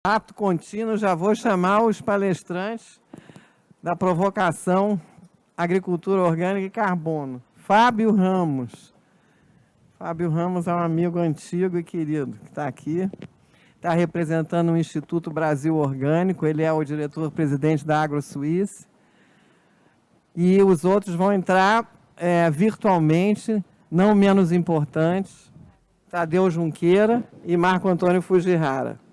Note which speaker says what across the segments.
Speaker 1: Ato contínuo, já vou chamar os palestrantes da provocação Agricultura Orgânica e Carbono. Fábio Ramos. Fábio Ramos é um amigo antigo e querido que está aqui. Está representando o Instituto Brasil Orgânico, ele é o diretor-presidente da AgroSuíça. E os outros vão entrar virtualmente, não menos importantes, Tadeu Junqueira e Marco Antônio Fujihara.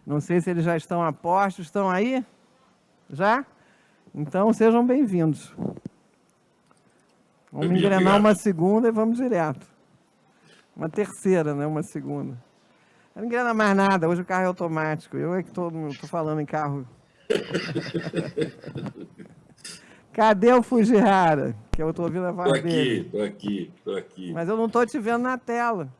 Speaker 1: Não sei se eles já estão a postos. Estão aí? Já? Então, sejam bem-vindos. Vamos engrenar uma segunda e vamos direto. Uma terceira, né? Uma segunda. Não engrena mais nada, hoje o carro é automático. Eu é que estou falando em carro. Cadê o Fujihara? Que eu estou ouvindo a voz dele.
Speaker 2: Estou aqui.
Speaker 1: Mas eu não estou te vendo na tela.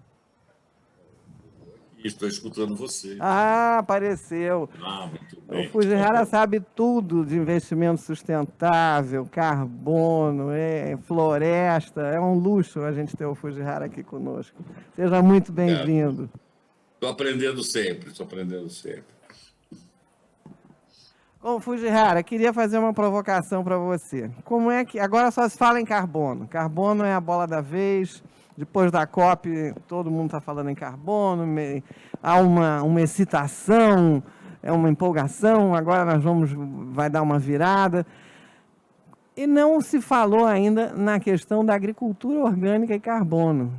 Speaker 2: Estou escutando você.
Speaker 1: Ah, apareceu.
Speaker 2: Muito bem.
Speaker 1: O Fujihara sabe tudo de investimento sustentável, carbono, floresta. É um luxo a gente ter o Fujihara aqui conosco. Seja muito bem-vindo.
Speaker 2: Estou aprendendo sempre.
Speaker 1: Bom, Fujihara, queria fazer uma provocação para você. Como é que... Agora só se fala em carbono. Carbono é a bola da vez. Depois da COP, todo mundo está falando em carbono. Há uma excitação, uma empolgação. Agora vai dar uma virada. E não se falou ainda na questão da agricultura orgânica e carbono,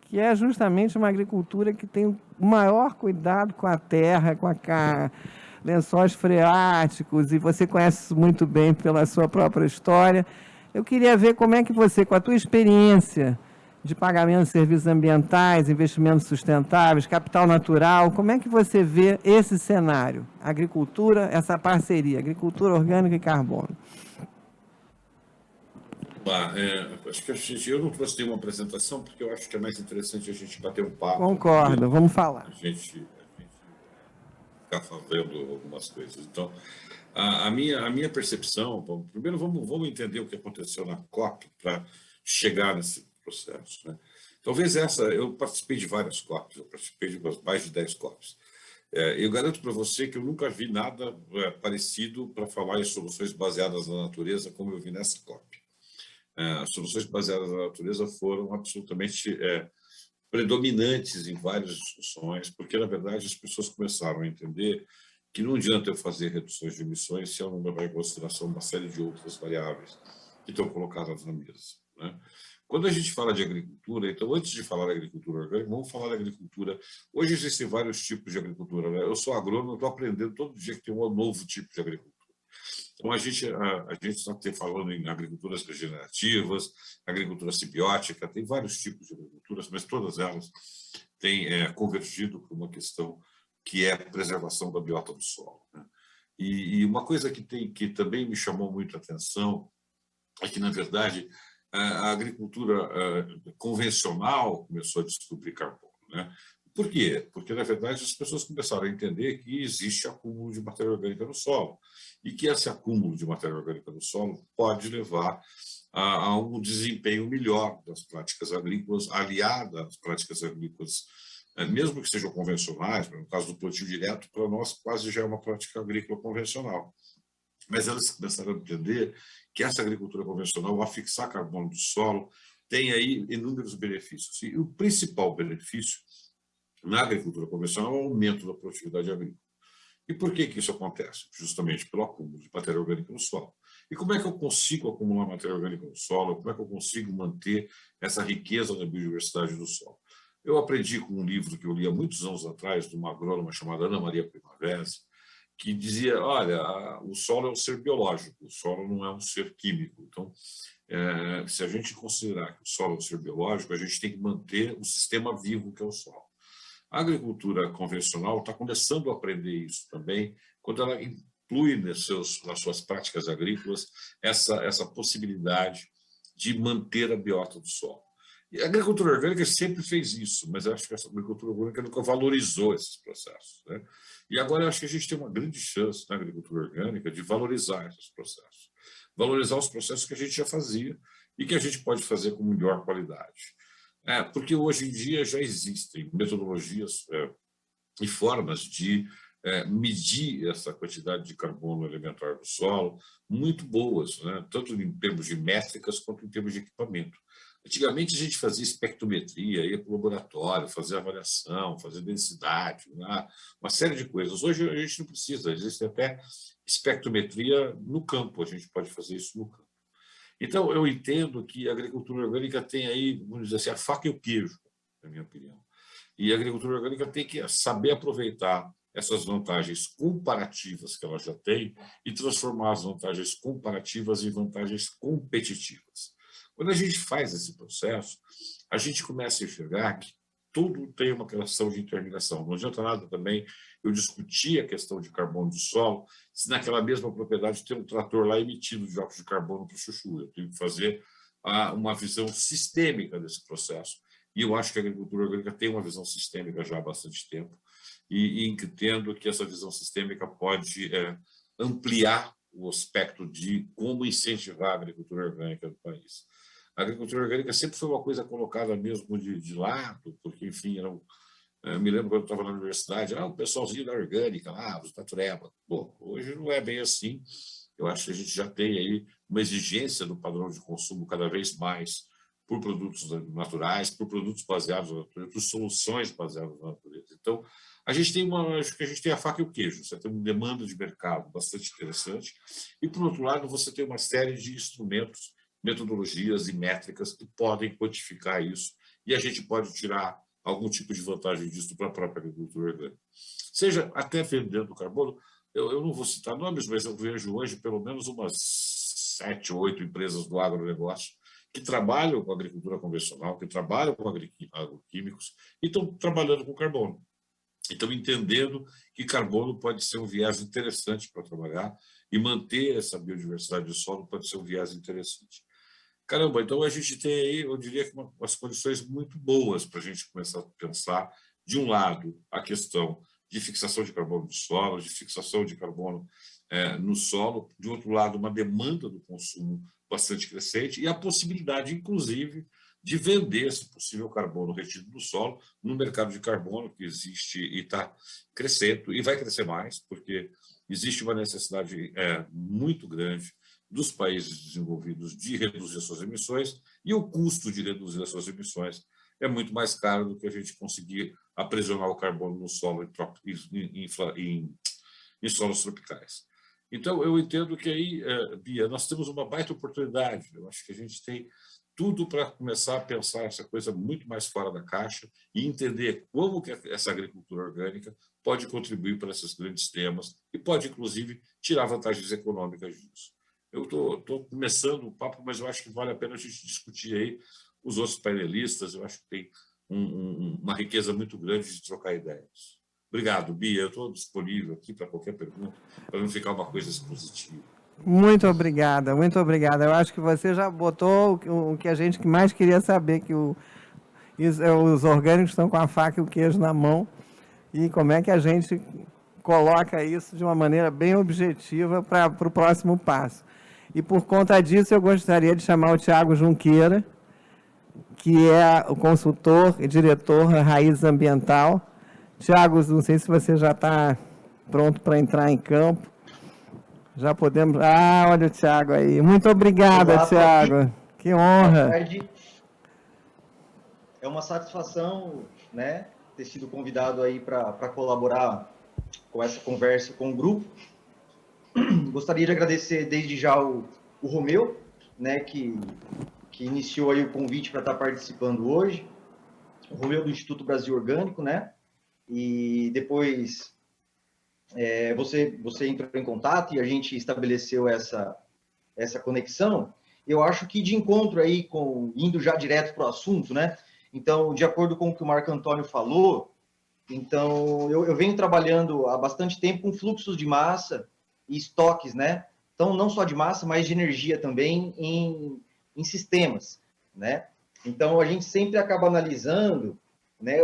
Speaker 1: que é justamente uma agricultura que tem o maior cuidado com a terra, com lençóis freáticos, e você conhece isso muito bem pela sua própria história. Eu queria ver como é que você, com a tua experiência de pagamento de serviços ambientais, investimentos sustentáveis, capital natural, como é que você vê esse cenário? Agricultura, essa parceria, agricultura orgânica e carbono.
Speaker 2: Acho que eu não trouxe nenhuma apresentação, porque eu acho que é mais interessante a gente bater um papo.
Speaker 1: Concordo, vamos falar.
Speaker 2: A gente ficar fazendo algumas coisas. Então, a minha percepção, primeiro vamos entender o que aconteceu na COP para chegar nesse processo, né? Talvez eu participei de várias COPs, eu participei de mais de 10 COPs. Eu garanto para você que eu nunca vi nada parecido para falar em soluções baseadas na natureza como eu vi nessa COP. As soluções baseadas na natureza foram absolutamente predominantes em várias discussões, porque, na verdade, as pessoas começaram a entender que não adianta eu fazer reduções de emissões se eu não levar em consideração uma série de outras variáveis que estão colocadas na mesa, né? Quando a gente fala de agricultura, então, antes de falar da agricultura orgânica, vamos falar da agricultura. Hoje existem vários tipos de agricultura, né? Eu sou agrônomo, estou aprendendo todo dia que tem um novo tipo de agricultura. Então, a gente está falando em agriculturas regenerativas, agricultura simbiótica, tem vários tipos de agriculturas, mas todas elas têm convergido para uma questão que é a preservação da biota do solo, né? E uma coisa que também me chamou muito a atenção é que, na verdade, a agricultura convencional começou a descobrir carbono, né? Por quê? Porque, na verdade, as pessoas começaram a entender que existe acúmulo de matéria orgânica no solo e que esse acúmulo de matéria orgânica no solo pode levar a um desempenho melhor das práticas agrícolas, aliada às práticas agrícolas, mesmo que sejam convencionais, no caso do plantio direto, para nós quase já é uma prática agrícola convencional. Mas elas começaram a entender que essa agricultura convencional, ao fixar carbono do solo, tem aí inúmeros benefícios. E o principal benefício na agricultura convencional é o aumento da produtividade agrícola. E por que isso acontece? Justamente pelo acúmulo de matéria orgânica no solo. E como é que eu consigo acumular matéria orgânica no solo? Como é que eu consigo manter essa riqueza da biodiversidade do solo? Eu aprendi com um livro que eu li há muitos anos atrás, de uma agrônoma chamada Ana Maria Primavera, que dizia, olha, o solo é um ser biológico, o solo não é um ser químico. Então, se a gente considerar que o solo é um ser biológico, a gente tem que manter o sistema vivo que é o solo. A agricultura convencional está começando a aprender isso também, quando ela inclui nas suas práticas agrícolas essa possibilidade de manter a biota do solo. E a agricultura orgânica sempre fez isso, mas eu acho que essa agricultura orgânica nunca valorizou esses processos, né? E agora eu acho que a gente tem uma grande chance na agricultura orgânica de valorizar esses processos. Valorizar os processos que a gente já fazia e que a gente pode fazer com melhor qualidade. Porque hoje em dia já existem metodologias e formas de medir essa quantidade de carbono elementar do solo, muito boas, né? Tanto em termos de métricas quanto em termos de equipamento. Antigamente a gente fazia espectrometria, ia para o laboratório, fazia avaliação, fazia densidade, né? Uma série de coisas. Hoje a gente não precisa, existe até espectrometria no campo, a gente pode fazer isso no campo. Então, eu entendo que a agricultura orgânica tem aí, vamos dizer assim, a faca e o queijo, na minha opinião. E a agricultura orgânica tem que saber aproveitar essas vantagens comparativas que ela já tem e transformar as vantagens comparativas em vantagens competitivas. Quando a gente faz esse processo, a gente começa a enxergar que tudo tem uma questão de interligação. Não adianta nada também eu discutir a questão de carbono do solo se naquela mesma propriedade tem um trator lá emitindo dióxido de carbono para o chuchu. Eu tenho que fazer uma visão sistêmica desse processo. E eu acho que a agricultura orgânica tem uma visão sistêmica já há bastante tempo e entendo que essa visão sistêmica pode ampliar o aspecto de como incentivar a agricultura orgânica do país. A agricultura orgânica sempre foi uma coisa colocada mesmo de lado, porque, enfim, eu me lembro quando eu estava na universidade, o pessoalzinho da orgânica, lá, os natureba. Bom, hoje não é bem assim. Eu acho que a gente já tem aí uma exigência do padrão de consumo cada vez mais por produtos naturais, por produtos baseados na natureza, por soluções baseadas na natureza. Então, acho que a gente tem a faca e o queijo. Você tem uma demanda de mercado bastante interessante e, por outro lado, você tem uma série de instrumentos, metodologias e métricas que podem quantificar isso e a gente pode tirar algum tipo de vantagem disso para a própria agricultura orgânica. Seja até vendendo carbono, eu não vou citar nomes, mas eu vejo hoje pelo menos umas 7 ou 8 empresas do agronegócio que trabalham com agricultura convencional, que trabalham com agroquímicos e estão trabalhando com carbono. Então, entendendo que carbono pode ser um viés interessante para trabalhar e manter essa biodiversidade do solo pode ser um viés interessante. Caramba, então a gente tem aí, eu diria que umas condições muito boas para a gente começar a pensar, de um lado, a questão de fixação de carbono no solo, de fixação de carbono no solo, de outro lado, uma demanda do consumo bastante crescente e a possibilidade, inclusive, de vender esse possível carbono retido do solo no mercado de carbono que existe e está crescendo e vai crescer mais, porque existe uma necessidade muito grande dos países desenvolvidos de reduzir suas emissões e o custo de reduzir as suas emissões é muito mais caro do que a gente conseguir aprisionar o carbono no solo em solos tropicais. Então, eu entendo que aí, Bia, nós temos uma baita oportunidade. Eu acho que a gente tem tudo para começar a pensar essa coisa muito mais fora da caixa e entender como que essa agricultura orgânica pode contribuir para esses grandes temas e pode, inclusive, tirar vantagens econômicas disso. Eu estou começando o papo, mas eu acho que vale a pena a gente discutir aí os outros painelistas. Eu acho que tem uma riqueza muito grande de trocar ideias. Obrigado, Bia. Eu estou disponível aqui para qualquer pergunta, para não ficar uma coisa expositiva.
Speaker 1: Muito obrigada, muito obrigada. Eu acho que você já botou o que a gente mais queria saber, que os orgânicos estão com a faca e o queijo na mão, e como é que a gente coloca isso de uma maneira bem objetiva para o próximo passo. E por conta disso, eu gostaria de chamar o Tiago Junqueira, que é o consultor e diretor da Raiz Ambiental. Tiago, não sei se você já está pronto para entrar em campo. Já podemos... olha o Tiago aí. Muito obrigada, Tiago. Que honra.
Speaker 3: Boa tarde. É uma satisfação, né, ter sido convidado aí para colaborar com essa conversa com o grupo. Gostaria de agradecer desde já o Romeu, né, que iniciou aí o convite para estar participando hoje. O Romeu do Instituto Brasil Orgânico, né? E depois você entrou em contato e a gente estabeleceu essa conexão. Eu acho que de encontro aí, indo já direto para o assunto, né? Então, de acordo com o que o Marco Antônio falou, então eu venho trabalhando há bastante tempo com fluxos de massa e estoques, né? Então, não só de massa, mas de energia também em sistemas, né? Então, a gente sempre acaba analisando, né,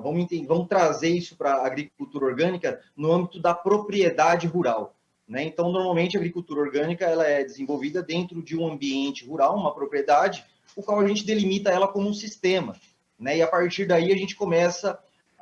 Speaker 3: vamos trazer isso para a agricultura orgânica no âmbito da propriedade rural, né? Então, normalmente, a agricultura orgânica ela é desenvolvida dentro de um ambiente rural, uma propriedade, o qual a gente delimita ela como um sistema, né? E a partir daí a gente começa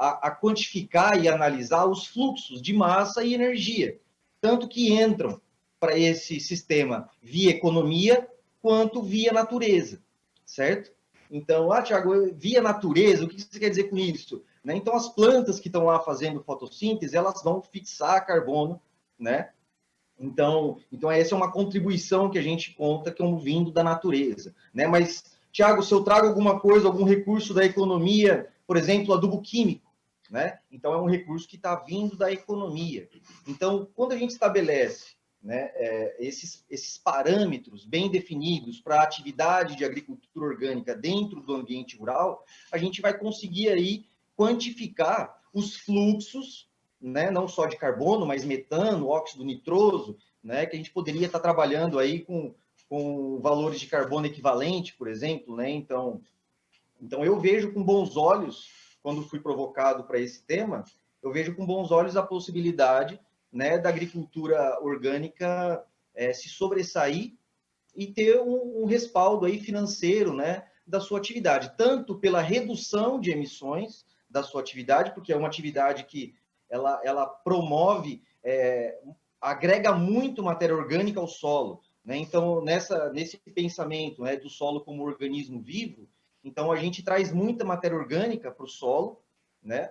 Speaker 3: a quantificar e analisar os fluxos de massa e energia, tanto que entram para esse sistema via economia, quanto via natureza, certo? Então, Thiago, via natureza, o que você quer dizer com isso? Né? Então, as plantas que estão lá fazendo fotossíntese, elas vão fixar carbono, né? Então, essa é uma contribuição que a gente conta como vindo da natureza, né? Mas, Thiago, se eu trago alguma coisa, algum recurso da economia, por exemplo, adubo químico, né? Então, é um recurso que está vindo da economia. Então, quando a gente estabelece, né, esses parâmetros bem definidos para a atividade de agricultura orgânica dentro do ambiente rural, a gente vai conseguir aí quantificar os fluxos, né, não só de carbono, mas metano, óxido nitroso, né, que a gente poderia estar trabalhando aí com valores de carbono equivalente, por exemplo, né? Então eu vejo com bons olhos, quando fui provocado para esse tema, eu vejo com bons olhos a possibilidade, né, da agricultura orgânica se sobressair e ter um respaldo aí financeiro, né, da sua atividade, tanto pela redução de emissões da sua atividade, porque é uma atividade que ela promove, agrega muito matéria orgânica ao solo, né? Então, nesse pensamento, né, do solo como organismo vivo, então a gente traz muita matéria orgânica para o solo, né?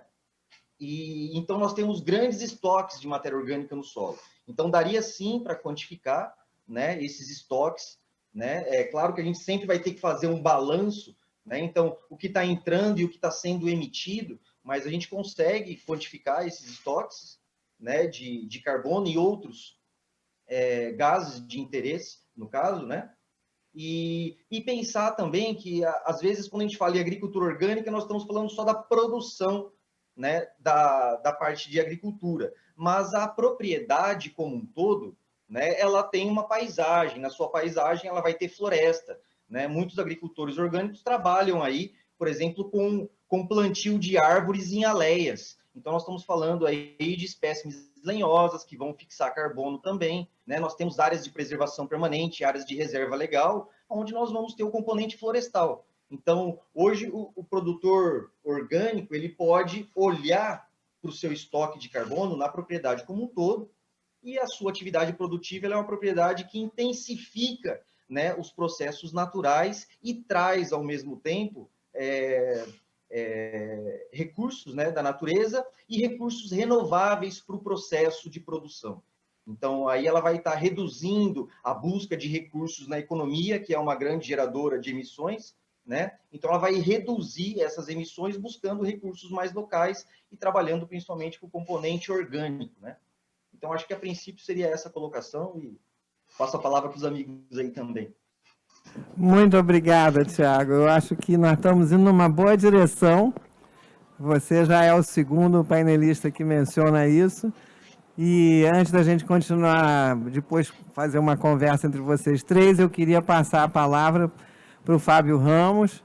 Speaker 3: E então nós temos grandes estoques de matéria orgânica no solo. Então daria sim para quantificar, né, esses estoques, né? É claro que a gente sempre vai ter que fazer um balanço, né? Então o que está entrando e o que está sendo emitido, mas a gente consegue quantificar esses estoques, né, de carbono e outros gases de interesse, no caso, né? E pensar também que, às vezes, quando a gente fala em agricultura orgânica, nós estamos falando só da produção, né, da parte de agricultura. Mas a propriedade como um todo, né, ela tem uma paisagem. Na sua paisagem, ela vai ter floresta, né? Muitos agricultores orgânicos trabalham aí, por exemplo, com plantio de árvores em aleias. Então, nós estamos falando aí de espécimes lenhosas que vão fixar carbono também, né? Nós temos áreas de preservação permanente, áreas de reserva legal, onde nós vamos ter o componente florestal. Então, hoje, o produtor orgânico, ele pode olhar para o seu estoque de carbono na propriedade como um todo, e a sua atividade produtiva é uma propriedade que intensifica, né, os processos naturais e traz, ao mesmo tempo, recursos, né, da natureza e recursos renováveis para o processo de produção. Então, aí ela vai estar reduzindo a busca de recursos na economia, que é uma grande geradora de emissões, né? Então, ela vai reduzir essas emissões buscando recursos mais locais e trabalhando principalmente com o componente orgânico, né? Então, acho que a princípio seria essa a colocação e passo a palavra para os amigos aí também.
Speaker 1: Muito obrigada, Thiago. Eu acho que nós estamos indo numa boa direção. Você já é o segundo painelista que menciona isso. E antes da gente continuar, depois fazer uma conversa entre vocês três, eu queria passar a palavra para o Fábio Ramos,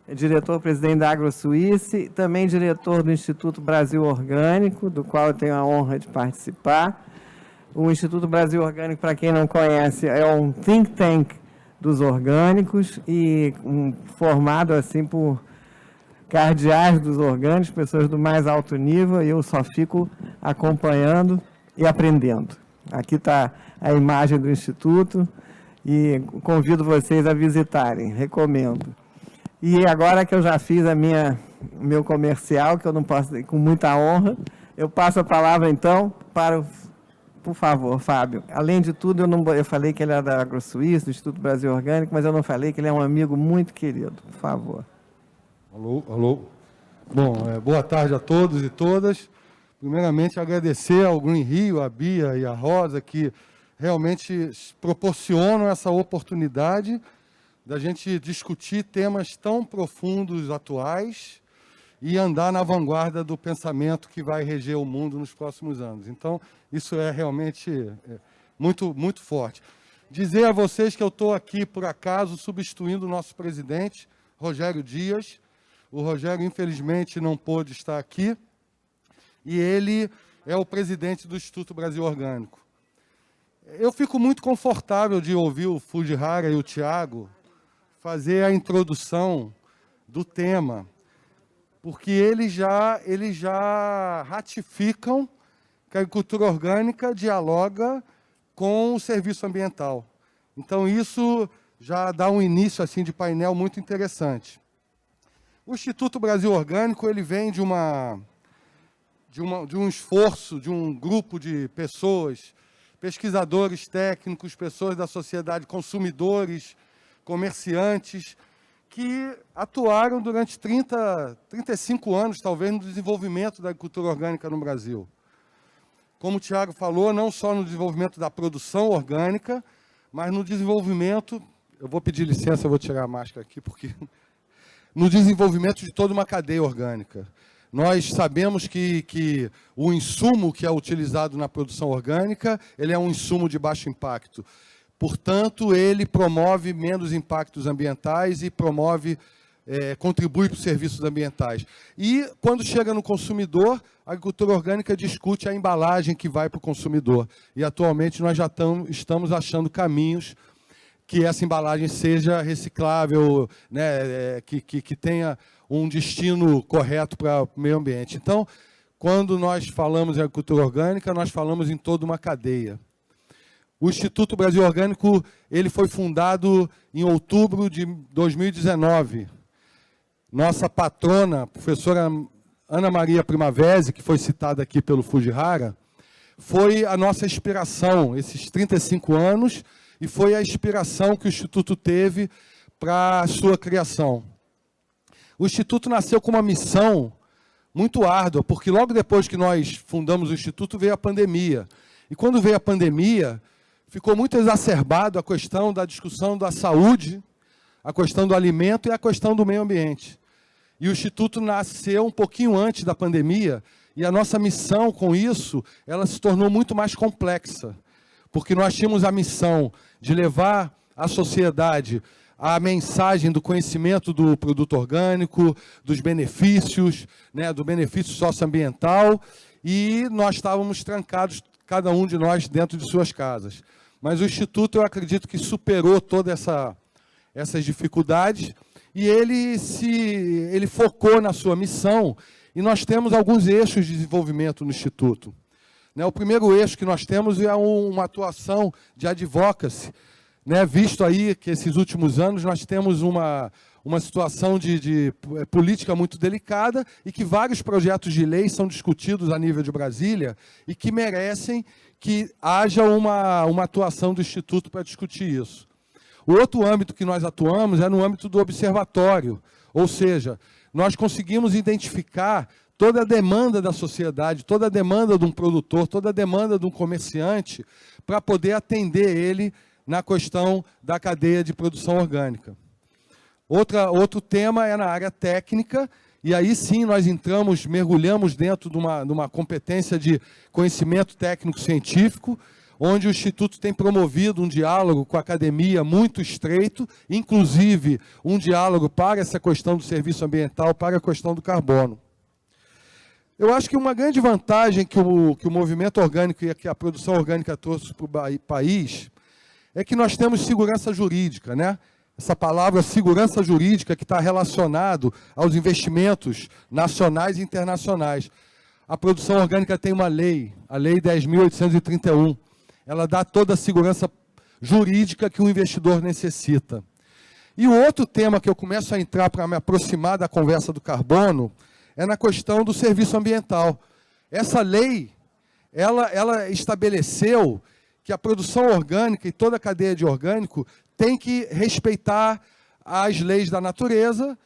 Speaker 1: diretor-presidente da AgroSuíça, também diretor do Instituto Brasil Orgânico, do qual eu tenho a honra de participar. O Instituto Brasil Orgânico, para quem não conhece, é um think tank dos orgânicos e formado assim por cardeais dos orgânicos, pessoas do mais alto nível, e eu só fico acompanhando e aprendendo. Aqui está a imagem do Instituto e convido vocês a visitarem, recomendo. E agora que eu já fiz meu comercial, que eu não posso, com muita honra, eu passo a palavra então para por favor, Fábio. Além de tudo, eu falei que ele é da AgroSuíça, do Instituto Brasil Orgânico, mas eu não falei que ele é um amigo muito querido. Por favor.
Speaker 4: Alô, alô. Bom, boa tarde a todos e todas. Primeiramente, agradecer ao Green Rio, a Bia e a Rosa, que realmente proporcionam essa oportunidade da gente discutir temas tão profundos, atuais, e andar na vanguarda do pensamento que vai reger o mundo nos próximos anos. Então, isso é realmente muito, muito forte. Dizer a vocês que eu estou aqui, por acaso, substituindo o nosso presidente, Rogério Dias. O Rogério, infelizmente, não pôde estar aqui, e ele é o presidente do Instituto Brasil Orgânico. Eu fico muito confortável de ouvir o Fujihara e o Thiago fazer a introdução do tema, porque eles já ratificam que a agricultura orgânica dialoga com o serviço ambiental. Então, isso já dá um início assim, de painel muito interessante. O Instituto Brasil Orgânico ele vem de um esforço de um grupo de pessoas, pesquisadores técnicos, pessoas da sociedade, consumidores, comerciantes, que atuaram durante 35 anos, talvez, no desenvolvimento da agricultura orgânica no Brasil. Como o Tiago falou, não só no desenvolvimento da produção orgânica, mas no desenvolvimento, eu vou pedir licença, eu vou tirar a máscara aqui, porque no desenvolvimento de toda uma cadeia orgânica. Nós sabemos que o insumo que é utilizado na produção orgânica, ele é um insumo de baixo impacto. Portanto, ele promove menos impactos ambientais e contribui para os serviços ambientais. E, quando chega no consumidor, a agricultura orgânica discute a embalagem que vai para o consumidor. E, atualmente, nós já estamos achando caminhos que essa embalagem seja reciclável, né, que tenha um destino correto para o meio ambiente. Então, quando nós falamos em agricultura orgânica, nós falamos em toda uma cadeia. O Instituto Brasil Orgânico ele foi fundado em outubro de 2019. Nossa patrona, professora Ana Maria Primavesi, que foi citada aqui pelo Fujihara, foi a nossa inspiração, esses 35 anos, e foi a inspiração que o Instituto teve para a sua criação. O Instituto nasceu com uma missão muito árdua, porque logo depois que nós fundamos o Instituto, veio a pandemia. E quando veio a pandemia, ficou muito exacerbado a questão da discussão da saúde, a questão do alimento e a questão do meio ambiente. E o Instituto nasceu um pouquinho antes da pandemia, e a nossa missão com isso, ela se tornou muito mais complexa, porque nós tínhamos a missão de levar à sociedade a mensagem do conhecimento do produto orgânico, dos benefícios, né, do benefício socioambiental, e nós estávamos trancados, cada um de nós, dentro de suas casas. Mas o Instituto, eu acredito que superou todas essas dificuldades, e ele focou na sua missão, e nós temos alguns eixos de desenvolvimento no Instituto. Né, o primeiro eixo que nós temos é uma atuação de advocacy, né, visto aí que esses últimos anos nós temos uma situação de política muito delicada e que vários projetos de lei são discutidos a nível de Brasília e que merecem que haja uma atuação do Instituto para discutir isso. O outro âmbito que nós atuamos é no âmbito do observatório, ou seja, nós conseguimos identificar toda a demanda da sociedade, toda a demanda de um produtor, toda a demanda de um comerciante, para poder atender ele na questão da cadeia de produção orgânica. Outro tema é na área técnica, e aí sim nós mergulhamos dentro de uma competência de conhecimento técnico-científico, onde o Instituto tem promovido um diálogo com a academia muito estreito, inclusive um diálogo para essa questão do serviço ambiental, para a questão do carbono. Eu acho que uma grande vantagem que o movimento orgânico e que a produção orgânica trouxe para o país é que nós temos segurança jurídica, né? Essa palavra segurança jurídica que está relacionado aos investimentos nacionais e internacionais. A produção orgânica tem uma lei, a Lei 10.831. Ela dá toda a segurança jurídica que o investidor necessita. E o outro tema que eu começo a entrar para me aproximar da conversa do carbono é na questão do serviço ambiental. Essa lei, ela estabeleceu que a produção orgânica e toda a cadeia de orgânico tem que respeitar as leis da natureza,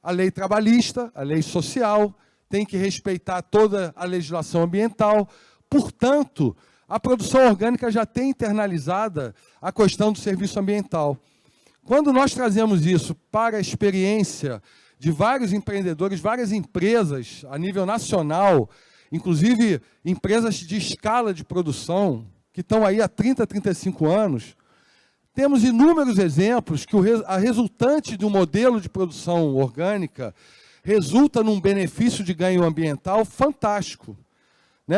Speaker 4: a lei trabalhista, a lei social, tem que respeitar toda a legislação ambiental. Portanto, a produção orgânica já tem internalizada a questão do serviço ambiental. Quando nós trazemos isso para a experiência de vários empreendedores, várias empresas a nível nacional, inclusive empresas de escala de produção, que estão aí há 30, 35 anos, temos inúmeros exemplos que a resultante de um modelo de produção orgânica resulta num benefício de ganho ambiental fantástico. Né?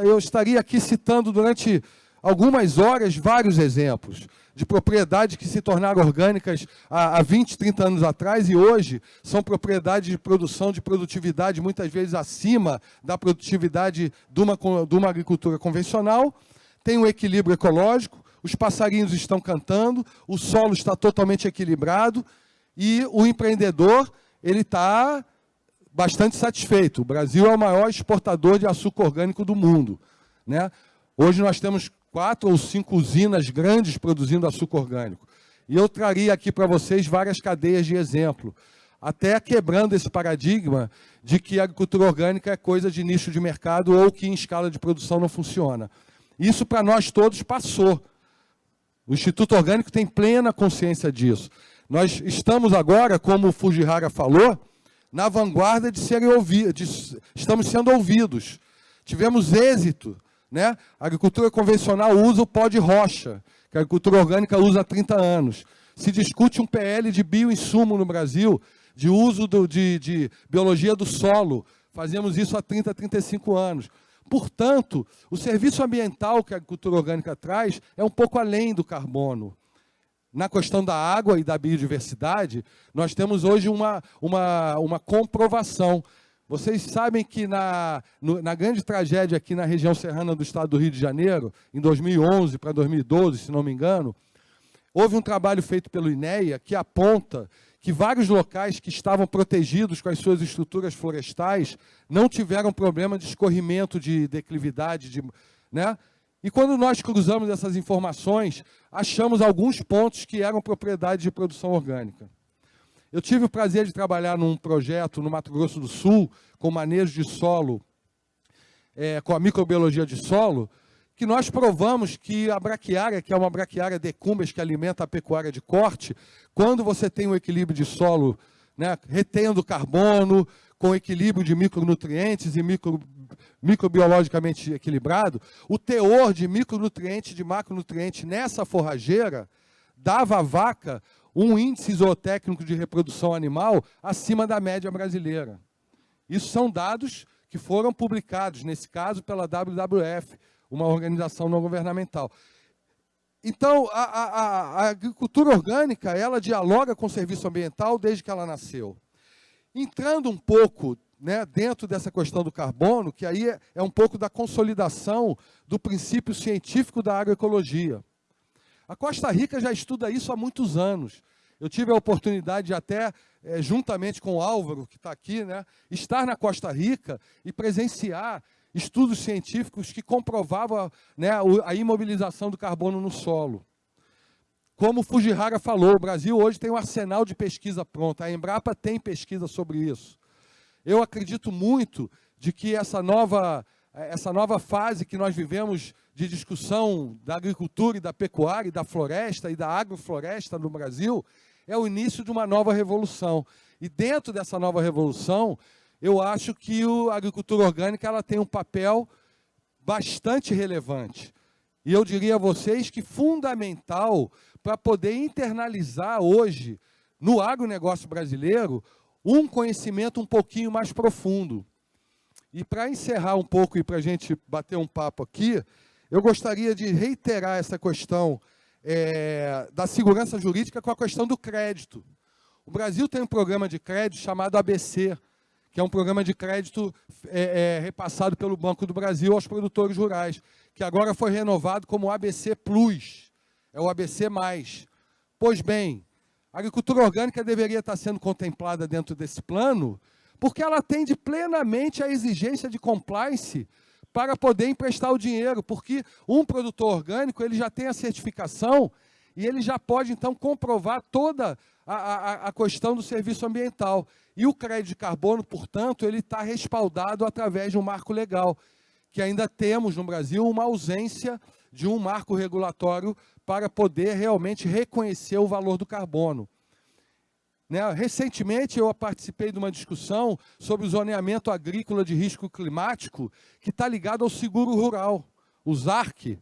Speaker 4: Eu estaria aqui citando durante algumas horas, vários exemplos de propriedades que se tornaram orgânicas há 20, 30 anos atrás e hoje são propriedades de produção, de produtividade, muitas vezes acima da produtividade de uma agricultura convencional. Tem um equilíbrio ecológico, os passarinhos estão cantando, o solo está totalmente equilibrado e o empreendedor ele está bastante satisfeito. O Brasil é o maior exportador de açúcar orgânico do mundo, né? Hoje nós temos 4 ou 5 usinas grandes produzindo açúcar orgânico. E eu traria aqui para vocês várias cadeias de exemplo, até quebrando esse paradigma de que a agricultura orgânica é coisa de nicho de mercado ou que em escala de produção não funciona. Isso para nós todos passou. O Instituto Orgânico tem plena consciência disso. Nós estamos agora, como o Fujihara falou, na vanguarda de serem ouvidos, estamos sendo ouvidos. Tivemos êxito, né? A agricultura convencional usa o pó de rocha, que a agricultura orgânica usa há 30 anos. Se discute um PL de bioinsumo no Brasil, de uso de biologia do solo. Fazemos isso há 30, 35 anos. Portanto, o serviço ambiental que a agricultura orgânica traz é um pouco além do carbono. Na questão da água e da biodiversidade, nós temos hoje uma comprovação. Vocês sabem que na grande tragédia aqui na região serrana do estado do Rio de Janeiro, em 2011 para 2012, se não me engano, houve um trabalho feito pelo INEA que aponta que vários locais que estavam protegidos com as suas estruturas florestais não tiveram problema de escorrimento de declividade, né? E quando nós cruzamos essas informações, achamos alguns pontos que eram propriedade de produção orgânica. Eu tive o prazer de trabalhar num projeto no Mato Grosso do Sul, com manejo de solo, com a microbiologia de solo, que nós provamos que a braquiária, que é uma braquiária decumbens que alimenta a pecuária de corte, quando você tem um equilíbrio de solo, né, retendo carbono, com equilíbrio de micronutrientes e microbiologicamente equilibrado, o teor de micronutrientes e de macronutrientes nessa forrageira dava à vaca um índice zootécnico de reprodução animal acima da média brasileira. Isso são dados que foram publicados, nesse caso, pela WWF, uma organização não governamental. Então, a agricultura orgânica, ela dialoga com o serviço ambiental desde que ela nasceu. Entrando um pouco, né, dentro dessa questão do carbono, que aí é um pouco da consolidação do princípio científico da agroecologia. A Costa Rica já estuda isso há muitos anos. Eu tive a oportunidade de até, juntamente com o Álvaro, que está aqui, né, estar na Costa Rica e presenciar estudos científicos que comprovavam, né, a imobilização do carbono no solo. Como o Fujihara falou, o Brasil hoje tem um arsenal de pesquisa pronta. A Embrapa tem pesquisa sobre isso. Eu acredito muito de que essa nova fase que nós vivemos de discussão da agricultura e da pecuária e da floresta e da agrofloresta no Brasil é o início de uma nova revolução. E dentro dessa nova revolução, eu acho que a agricultura orgânica ela tem um papel bastante relevante. E eu diria a vocês que fundamental para poder internalizar hoje, no agronegócio brasileiro, um conhecimento um pouquinho mais profundo. E para encerrar um pouco e para a gente bater um papo aqui, eu gostaria de reiterar essa questão da segurança jurídica com a questão do crédito. O Brasil tem um programa de crédito chamado ABC, que é um programa de crédito repassado pelo Banco do Brasil aos produtores rurais, que agora foi renovado como ABC Plus, é o ABC+. Pois bem, a agricultura orgânica deveria estar sendo contemplada dentro desse plano, porque ela atende plenamente à exigência de compliance para poder emprestar o dinheiro, porque um produtor orgânico ele já tem a certificação e ele já pode, então, comprovar toda a questão do serviço ambiental. E o crédito de carbono, portanto, ele está respaldado através de um marco legal, que ainda temos no Brasil uma ausência de um marco regulatório para poder realmente reconhecer o valor do carbono. Né? Recentemente, eu participei de uma discussão sobre o zoneamento agrícola de risco climático, que está ligado ao seguro rural, o ZARC.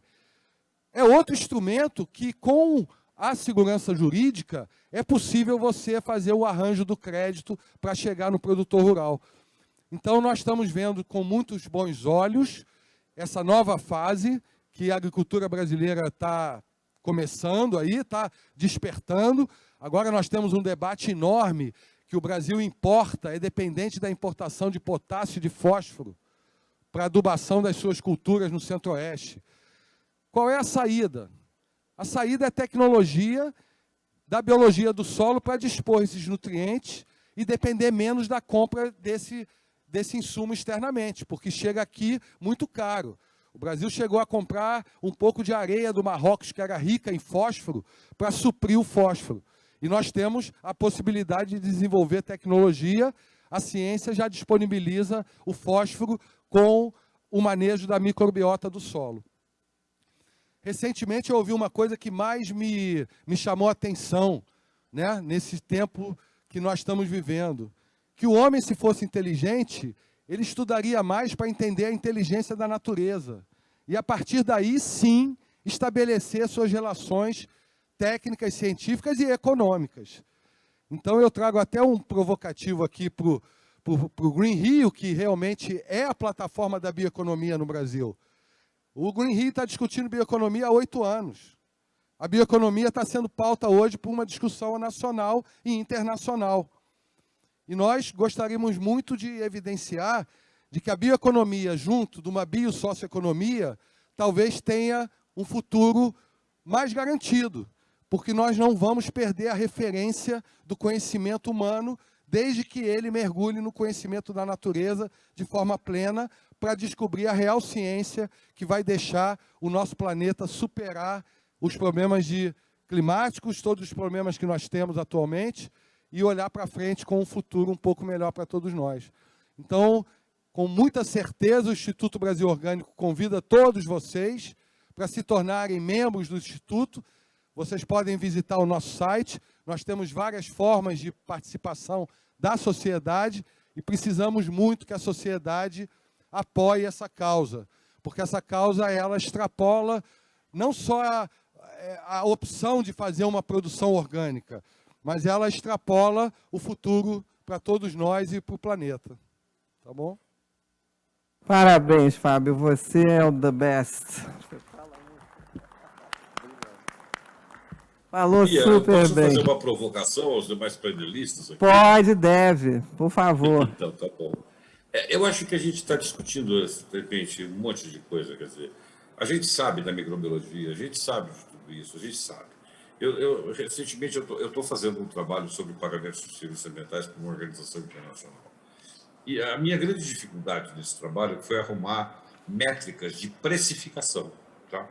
Speaker 4: É outro instrumento que, com a segurança jurídica, é possível você fazer o arranjo do crédito para chegar no produtor rural. Então, nós estamos vendo com muitos bons olhos essa nova fase, que a agricultura brasileira está começando aí, está despertando. Agora nós temos um debate enorme que o Brasil importa, é dependente da importação de potássio e de fósforo para adubação das suas culturas no Centro-Oeste. Qual é a saída? A saída é a tecnologia da biologia do solo para dispor esses nutrientes e depender menos da compra desse insumo externamente, porque chega aqui muito caro. O Brasil chegou a comprar um pouco de areia do Marrocos, que era rica em fósforo, para suprir o fósforo. E nós temos a possibilidade de desenvolver tecnologia. A ciência já disponibiliza o fósforo com o manejo da microbiota do solo. Recentemente eu ouvi uma coisa que mais me chamou a atenção, né, nesse tempo que nós estamos vivendo. Que o homem, se fosse inteligente, ele estudaria mais para entender a inteligência da natureza. E, a partir daí, sim, estabelecer suas relações técnicas, científicas e econômicas. Então, eu trago até um provocativo aqui para o Green Rio, que realmente é a plataforma da bioeconomia no Brasil. O Green Rio está discutindo bioeconomia há 8 anos. A bioeconomia está sendo pauta hoje por uma discussão nacional e internacional. E nós gostaríamos muito de evidenciar de que a bioeconomia, junto de uma biosocioeconomia, talvez tenha um futuro mais garantido, porque nós não vamos perder a referência do conhecimento humano, desde que ele mergulhe no conhecimento da natureza de forma plena, para descobrir a real ciência que vai deixar o nosso planeta superar os problemas climáticos, todos os problemas que nós temos atualmente, e olhar para frente com um futuro um pouco melhor para todos nós. Então, com muita certeza, o Instituto Brasil Orgânico convida todos vocês para se tornarem membros do Instituto. Vocês podem visitar o nosso site. Nós temos várias formas de participação da sociedade e precisamos muito que a sociedade apoie essa causa, porque essa causa ela extrapola não só a opção de fazer uma produção orgânica, mas ela extrapola o futuro para todos nós e para o planeta. Tá bom?
Speaker 1: Parabéns, Fábio. Você é o the best. Falou super
Speaker 2: posso
Speaker 1: bem.
Speaker 2: fazer uma provocação aos demais panelistas aqui?
Speaker 1: Pode, deve. Por favor.
Speaker 2: Então, tá bom. Eu acho que a gente está discutindo, de repente, um monte de coisa. Quer dizer, a gente sabe da microbiologia, a gente sabe de tudo isso, a gente sabe. Recentemente, eu estou fazendo um trabalho sobre pagamentos de serviços ambientais para uma organização internacional. E a minha grande dificuldade nesse trabalho foi arrumar métricas de precificação. Tá?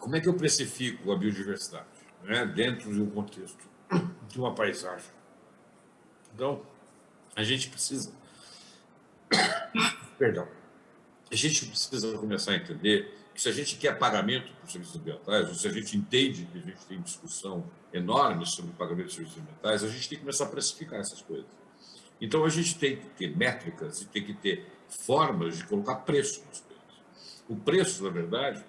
Speaker 2: Como é que eu precifico a biodiversidade, né, dentro de um contexto, de uma paisagem? Então, a gente precisa... Perdão. A gente precisa começar a entender que se a gente quer pagamento por serviços ambientais, ou se a gente entende que a gente tem discussão enorme sobre pagamento de serviços ambientais, a gente tem que começar a precificar essas coisas. Então, a gente tem que ter métricas e tem que ter formas de colocar preço nas coisas. O preço, na verdade,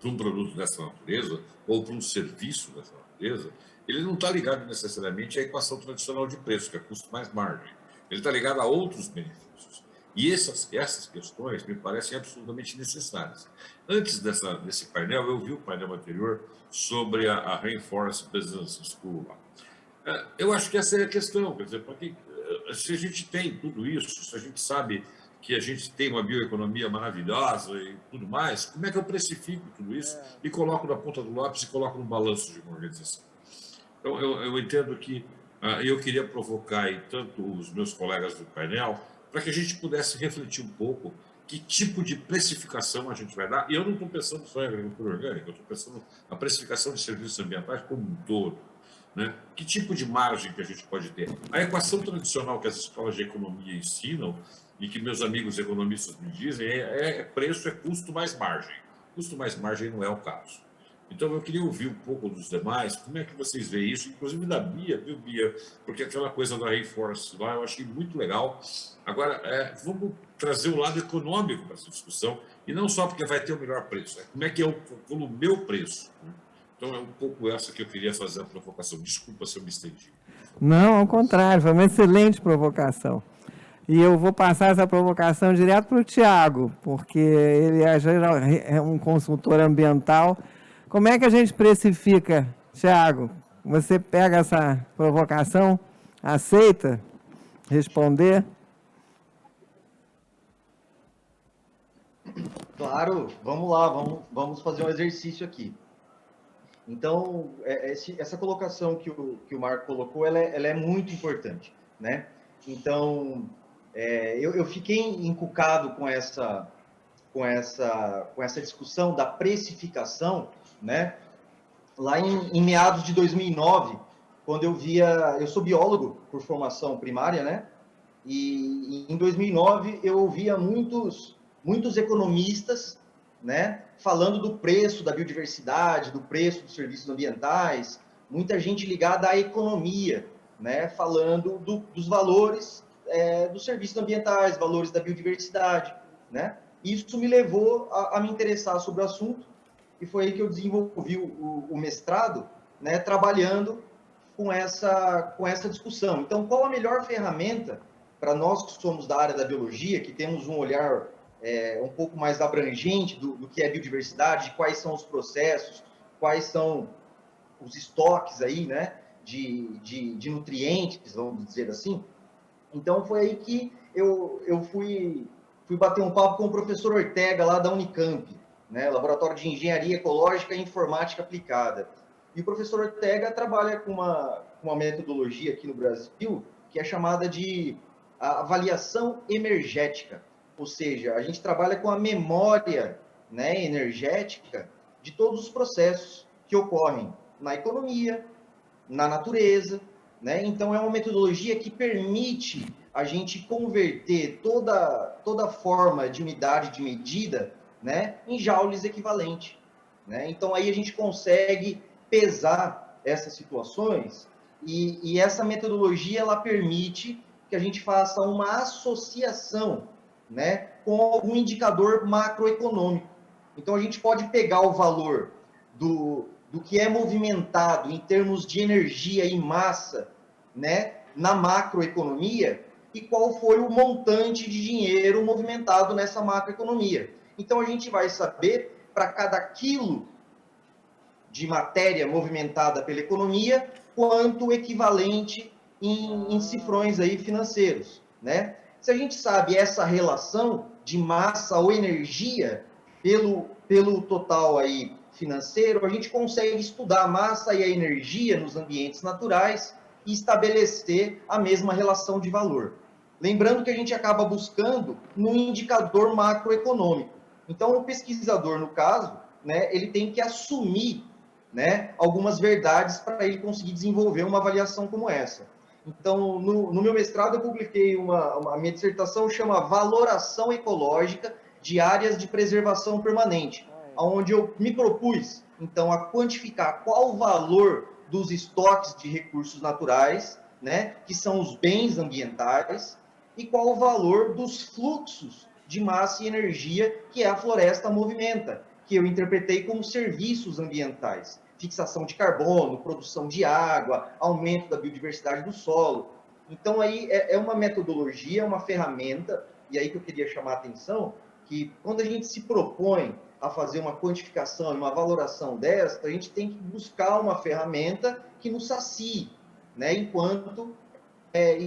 Speaker 2: para um produto dessa natureza, ou para um serviço dessa natureza, ele não está ligado necessariamente à equação tradicional de preço, que é custo mais margem. Ele está ligado a outros benefícios. E essas questões me parecem absolutamente necessárias. Antes desse painel, eu vi o painel anterior sobre a Rainforest Business School. Eu acho que essa é a questão. Quer dizer, se a gente tem tudo isso, se a gente sabe que a gente tem uma bioeconomia maravilhosa e tudo mais, como é que eu precifico tudo isso e coloco na ponta do lápis e coloco no balanço de uma organização? Então, eu entendo que eu queria provocar aí, tanto os meus colegas do painel, para que a gente pudesse refletir um pouco que tipo de precificação a gente vai dar. E eu não estou pensando só em agricultura orgânica, eu estou pensando na precificação de serviços ambientais como um todo. Né? Que tipo de margem que a gente pode ter? A equação tradicional que as escolas de economia ensinam e que meus amigos economistas me dizem preço é custo mais margem. Custo mais margem não é o caso. Então, eu queria ouvir um pouco dos demais, como é que vocês veem isso, inclusive da Bia, viu, Bia? Porque aquela coisa da Rainforest lá eu achei muito legal. Agora, vamos trazer o lado econômico para essa discussão, e não só porque vai ter o melhor preço, como é que eu calculo o meu preço. Né? Então, é um pouco essa que eu queria fazer a provocação. Desculpa se eu me estendi.
Speaker 1: Não, ao contrário, foi uma excelente provocação. E eu vou passar essa provocação direto para o Tiago, porque ele é um consultor ambiental. Como é que a gente precifica, Tiago? Você pega essa provocação, aceita responder?
Speaker 3: Claro, vamos lá, vamos fazer um exercício aqui. Então, essa colocação que o Marco colocou, ela é muito importante, né? Então, eu fiquei encucado com essa discussão da precificação, né? Lá em meados de 2009, quando eu sou biólogo por formação primária, né? E em 2009 eu ouvia muitos economistas, né, falando do preço da biodiversidade, do preço dos serviços ambientais, muita gente ligada à economia, né, falando dos valores dos serviços ambientais, valores da biodiversidade, né? Isso me levou a me interessar sobre o assunto e foi aí que eu desenvolvi o mestrado, né, trabalhando com essa discussão. Então, qual a melhor ferramenta para nós que somos da área da biologia, que temos um olhar um pouco mais abrangente do que é biodiversidade, de quais são os processos, quais são os estoques aí, né, de nutrientes, vamos dizer assim. Então, foi aí que eu fui bater um papo com o professor Ortega, lá da Unicamp, né, Laboratório de Engenharia Ecológica e Informática Aplicada. E o professor Ortega trabalha com uma metodologia aqui no Brasil que é chamada de avaliação energética. Ou seja, a gente trabalha com a memória, né, energética de todos os processos que ocorrem na economia, na natureza, né? Então, é uma metodologia que permite a gente converter toda forma de unidade de medida, né, em joules equivalente, né? Então, aí a gente consegue pesar essas situações e essa metodologia ela permite que a gente faça uma associação, né, com algum indicador macroeconômico. Então, a gente pode pegar o valor do que é movimentado em termos de energia e massa, né, na macroeconomia e qual foi o montante de dinheiro movimentado nessa macroeconomia. Então, a gente vai saber, para cada quilo de matéria movimentada pela economia, quanto equivalente em cifrões aí financeiros, né? Se a gente sabe essa relação de massa ou energia pelo total aí financeiro, a gente consegue estudar a massa e a energia nos ambientes naturais e estabelecer a mesma relação de valor. Lembrando que a gente acaba buscando no indicador macroeconômico. Então, o pesquisador, no caso, né, ele tem que assumir, né, algumas verdades para ele conseguir desenvolver uma avaliação como essa. Então, no meu mestrado, eu publiquei a minha dissertação chama Valoração Ecológica de Áreas de Preservação Permanente, onde eu me propus, então, a quantificar qual o valor dos estoques de recursos naturais, né, que são os bens ambientais, e qual o valor dos fluxos de massa e energia que a floresta movimenta, que eu interpretei como serviços ambientais. Fixação de carbono, produção de água, aumento da biodiversidade do solo. Então, aí é uma metodologia, uma ferramenta, e aí que eu queria chamar a atenção, que quando a gente se propõe a fazer uma quantificação e uma valoração desta, a gente tem que buscar uma ferramenta que nos sacie, né, enquanto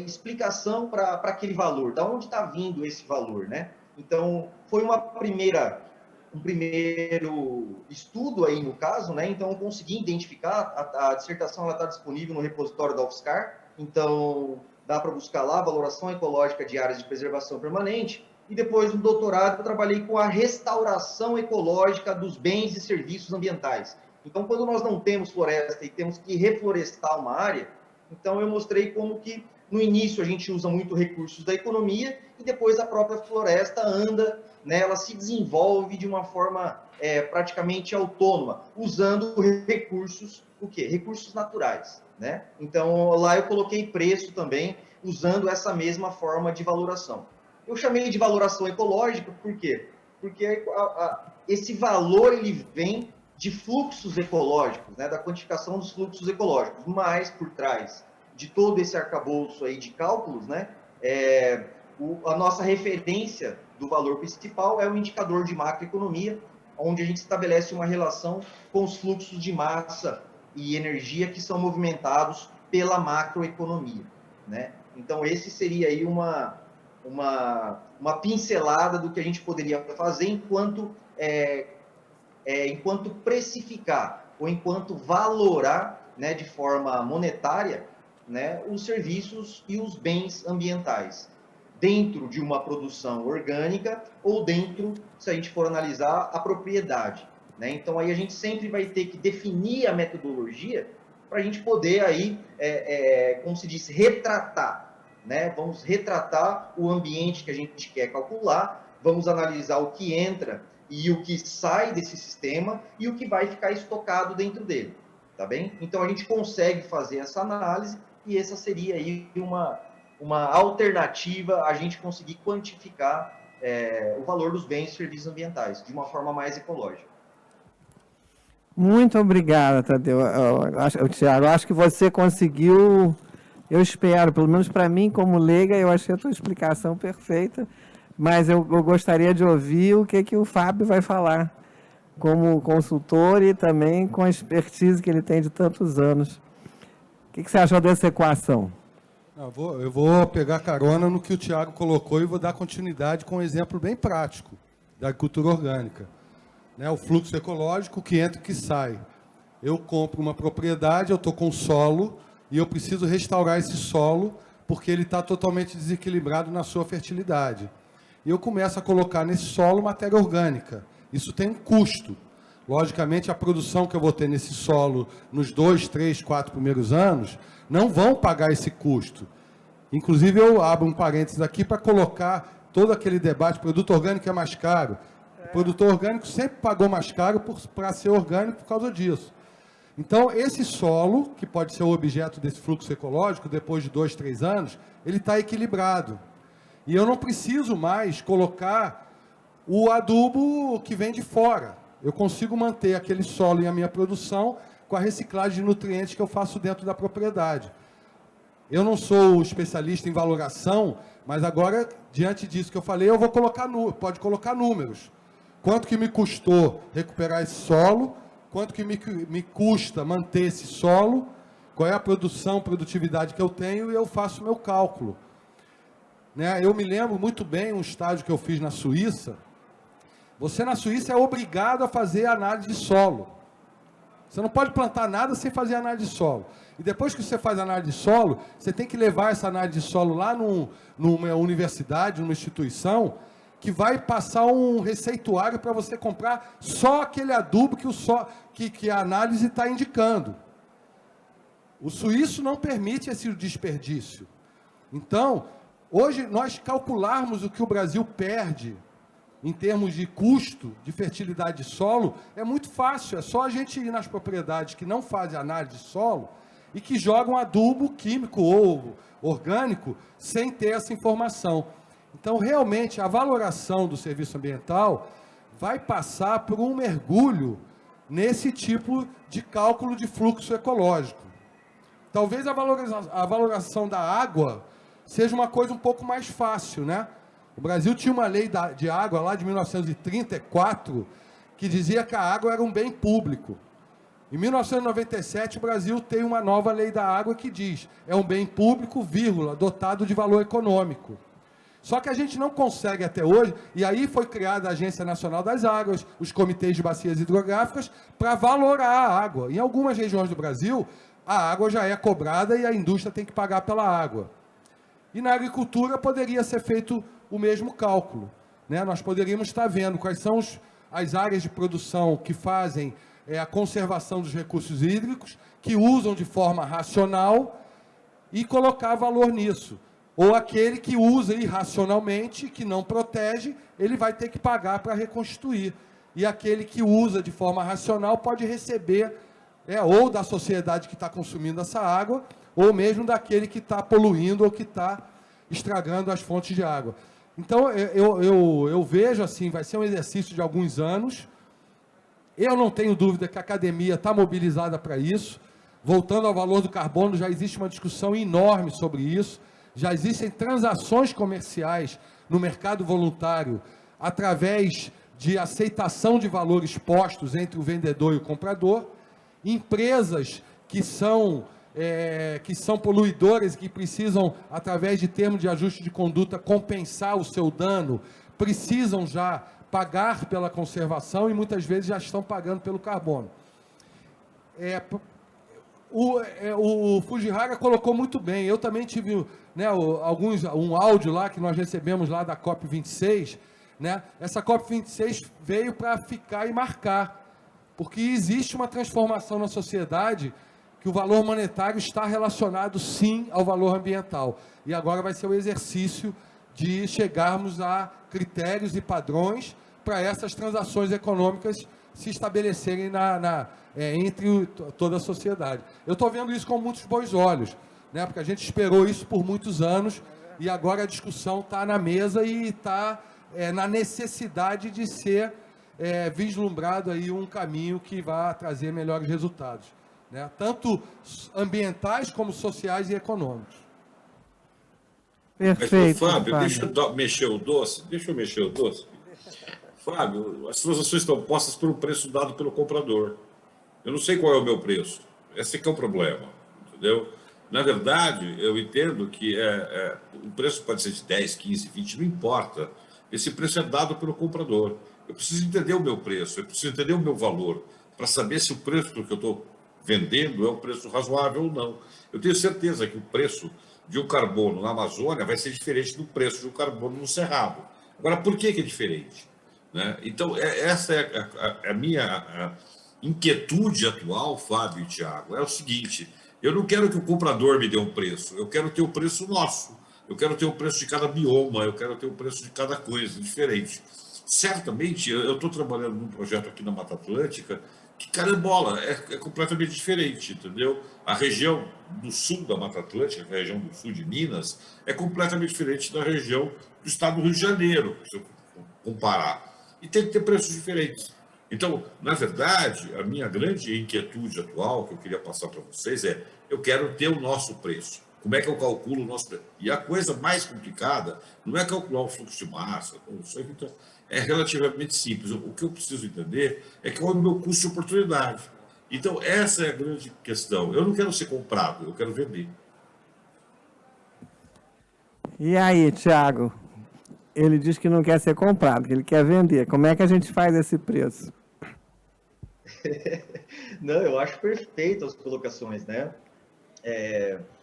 Speaker 3: explicação para aquele valor, da onde está vindo esse valor, né? Então, foi um primeiro estudo aí no caso, né? Então, eu consegui identificar, a dissertação está disponível no repositório da UFSCar, então dá para buscar lá, valoração ecológica de áreas de preservação permanente, e depois no doutorado eu trabalhei com a restauração ecológica dos bens e serviços ambientais. Então, quando nós não temos floresta e temos que reflorestar uma área, então eu mostrei como que no início a gente usa muito recursos da economia e depois a própria floresta anda, né, ela se desenvolve de uma forma praticamente autônoma, usando recursos, o quê? Recursos naturais, né? Então, lá eu coloquei preço também, usando essa mesma forma de valoração. Eu chamei de valoração ecológica, por quê? Porque esse valor, ele vem de fluxos ecológicos, né, da quantificação dos fluxos ecológicos, mas por trás de todo esse arcabouço aí de cálculos, né, A nossa referência do valor principal é o indicador de macroeconomia, onde a gente estabelece uma relação com os fluxos de massa e energia que são movimentados pela macroeconomia, né? Então, esse seria aí uma pincelada do que a gente poderia fazer enquanto precificar ou enquanto valorar, né, de forma monetária, né, os serviços e os bens ambientais, dentro de uma produção orgânica ou dentro, se a gente for analisar, a propriedade, né? Então, aí a gente sempre vai ter que definir a metodologia para a gente poder aí, como se diz, retratar, né? Vamos retratar o ambiente que a gente quer calcular, vamos analisar o que entra e o que sai desse sistema e o que vai ficar estocado dentro dele, tá bem? Então, a gente consegue fazer essa análise e essa seria aí uma alternativa a gente conseguir quantificar o valor dos bens e serviços ambientais de uma forma mais ecológica.
Speaker 1: Muito obrigado, Tadeu. Tiago, acho que você conseguiu, eu espero, pelo menos para mim como leiga, eu achei a tua explicação perfeita, mas eu gostaria de ouvir o que o Fábio vai falar como consultor e também com a expertise que ele tem de tantos anos. O que você achou dessa equação?
Speaker 4: Eu vou pegar carona no que o Tiago colocou e vou dar continuidade com um exemplo bem prático da agricultura orgânica. O fluxo ecológico, que entra e que sai. Eu compro uma propriedade, eu estou com solo e eu preciso restaurar esse solo porque ele está totalmente desequilibrado na sua fertilidade. E eu começo a colocar nesse solo matéria orgânica. Isso tem um custo. Logicamente, a produção que eu vou ter nesse solo nos 2, 3, 4 primeiros anos não vão pagar esse custo. Inclusive, eu abro um parênteses aqui para colocar todo aquele debate, produto orgânico é mais caro. O produtor orgânico sempre pagou mais caro para ser orgânico por causa disso. Então, esse solo, que pode ser o objeto desse fluxo ecológico, depois de 2, 3 anos, ele está equilibrado. E eu não preciso mais colocar o adubo que vem de fora. Eu consigo manter aquele solo e a minha produção com a reciclagem de nutrientes que eu faço dentro da propriedade. Eu não sou especialista em valoração, mas agora, diante disso que eu falei, eu vou colocar, pode colocar números. Quanto que me custou recuperar esse solo, quanto que me custa manter esse solo, qual é a produtividade que eu tenho, e eu faço o meu cálculo. Eu me lembro muito bem um estágio que eu fiz na Suíça. Você na Suíça é obrigado a fazer análise de solo. Você não pode plantar nada sem fazer análise de solo. E depois que você faz análise de solo, você tem que levar essa análise de solo lá numa universidade, numa instituição, que vai passar um receituário para você comprar só aquele adubo que a análise está indicando. O suíço não permite esse desperdício. Então, hoje, nós calcularmos o que o Brasil perde em termos de custo de fertilidade de solo, é muito fácil. É só a gente ir nas propriedades que não fazem análise de solo e que jogam adubo químico ou orgânico sem ter essa informação. Então, realmente, a valoração do serviço ambiental vai passar por um mergulho nesse tipo de cálculo de fluxo ecológico. Talvez a valoração da água seja uma coisa um pouco mais fácil, né? O Brasil tinha uma lei de água lá de 1934 que dizia que a água era um bem público. Em 1997, o Brasil tem uma nova lei da água que diz é um bem público, dotado de valor econômico. Só que a gente não consegue até hoje, e aí foi criada a Agência Nacional das Águas, os comitês de bacias hidrográficas, para valorar a água. Em algumas regiões do Brasil, a água já é cobrada e a indústria tem que pagar pela água. E na agricultura poderia ser feito o mesmo cálculo, né? Nós poderíamos estar vendo quais são as áreas de produção que fazem a conservação dos recursos hídricos, que usam de forma racional e colocar valor nisso. Ou aquele que usa irracionalmente, que não protege, ele vai ter que pagar para reconstituir. E aquele que usa de forma racional pode receber ou da sociedade que está consumindo essa água, ou mesmo daquele que está poluindo ou que está estragando as fontes de água. Então, eu vejo assim, vai ser um exercício de alguns anos. Eu não tenho dúvida que a academia está mobilizada para isso. Voltando ao valor do carbono, já existe uma discussão enorme sobre isso. já existem transações comerciais no mercado voluntário através de aceitação de valores postos entre o vendedor e o comprador, empresas que são poluidoras e que precisam, através de termo de ajuste de conduta, compensar o seu dano, precisam já pagar pela conservação e muitas vezes já estão pagando pelo carbono. O Fujihara colocou muito bem. Eu também tive, né, um áudio lá que nós recebemos lá da COP26, né? Essa COP26 veio para ficar e marcar, porque existe uma transformação na sociedade que o valor monetário está relacionado, sim, ao valor ambiental. E agora vai ser o exercício de chegarmos a critérios e padrões para essas transações econômicas se estabelecerem entre toda a sociedade. Eu estou vendo isso com muitos bons olhos, né? Porque a gente esperou isso por muitos anos e agora a discussão está na mesa e está na necessidade de ser vislumbrado aí um caminho que vai trazer melhores resultados, né? Tanto ambientais como sociais e econômicos.
Speaker 1: Perfeito,
Speaker 2: Mas, Fábio, deixa eu mexer o doce. Fábio, as transações estão postas pelo preço dado pelo comprador. Eu não sei qual é o meu preço. Esse aqui é o problema, entendeu? Na verdade, eu entendo que o preço pode ser de 10, 15, 20, não importa. Esse preço é dado pelo comprador. Eu preciso entender o meu preço, eu preciso entender o meu valor, para saber se o preço que eu estou vendendo é um preço razoável ou não. Eu tenho certeza que o preço de um carbono na Amazônia vai ser diferente do preço de um carbono no Cerrado. Agora, por que é diferente? Né? Então, essa é a minha inquietude atual, Fábio e Tiago. É o seguinte: eu não quero que o comprador me dê um preço, eu quero ter o preço nosso. Eu quero ter o preço de cada bioma, eu quero ter o preço de cada coisa diferente. Certamente, eu estou trabalhando num projeto aqui na Mata Atlântica que, carambola, é completamente diferente, entendeu? A região do sul da Mata Atlântica, a região do sul de Minas, é completamente diferente da região do estado do Rio de Janeiro, se eu comparar. E tem que ter preços diferentes. Então, na verdade, a minha grande inquietude atual, que eu queria passar para vocês, eu quero ter o nosso preço. Como é que eu calculo o nosso preço? E a coisa mais complicada não é calcular o fluxo de massa, isso é relativamente simples. O que eu preciso entender é qual é o meu custo de oportunidade. Então, essa é a grande questão. Eu não quero ser comprado, eu quero vender.
Speaker 1: E aí, Tiago? Ele diz que não quer ser comprado, que ele quer vender. Como é que a gente faz esse preço?
Speaker 3: Não, eu acho perfeito as colocações, né?